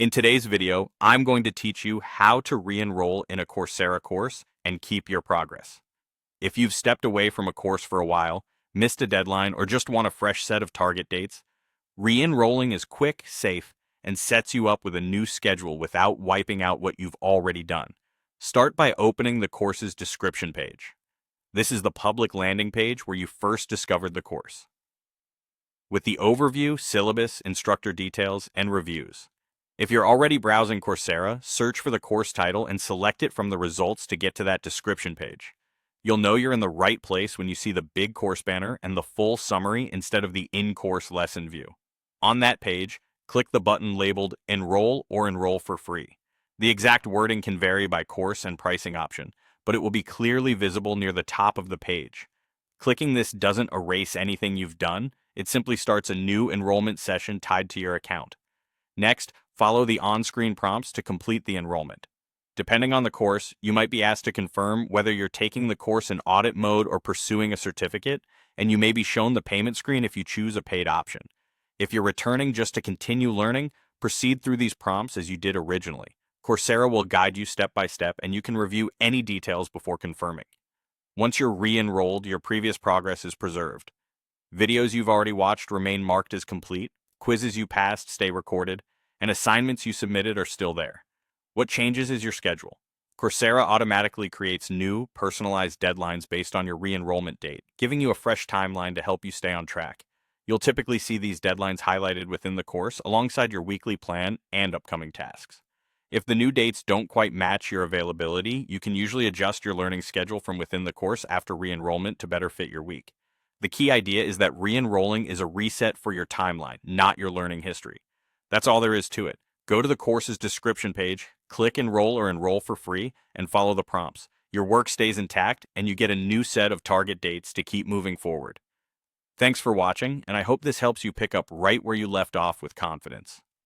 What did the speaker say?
In today's video, I'm going to teach you how to re-enroll in a Coursera course and keep your progress. If you've stepped away from a course for a while, missed a deadline, or just want a fresh set of target dates, re-enrolling is quick, safe, and sets you up with a new schedule without wiping out what you've already done. Start by opening the course's description page. This is the public landing page where you first discovered the course, with the overview, syllabus, instructor details, and reviews. If you're already browsing Coursera, search for the course title and select it from the results to get to that description page. You'll know you're in the right place when you see the big course banner and the full summary instead of the in-course lesson view. On that page, click the button labeled Enroll or Enroll for Free. The exact wording can vary by course and pricing option, but it will be clearly visible near the top of the page. Clicking this doesn't erase anything you've done, it simply starts a new enrollment session tied to your account. Next, follow the on-screen prompts to complete the enrollment. Depending on the course, you might be asked to confirm whether you're taking the course in audit mode or pursuing a certificate, and you may be shown the payment screen if you choose a paid option. If you're returning just to continue learning, proceed through these prompts as you did originally. Coursera will guide you step by step, and you can review any details before confirming. Once you're re-enrolled, your previous progress is preserved. Videos you've already watched remain marked as complete, quizzes you passed stay recorded, and assignments you submitted are still there. What changes is your schedule. Coursera automatically creates new, personalized deadlines based on your re-enrollment date, giving you a fresh timeline to help you stay on track. You'll typically see these deadlines highlighted within the course alongside your weekly plan and upcoming tasks. If the new dates don't quite match your availability, you can usually adjust your learning schedule from within the course after re-enrollment to better fit your week. The key idea is that re-enrolling is a reset for your timeline, not your learning history. That's all there is to it. Go to the course's description page, click Enroll or Enroll for Free, and follow the prompts. Your work stays intact, and you get a new set of target dates to keep moving forward. Thanks for watching, and I hope this helps you pick up right where you left off with confidence.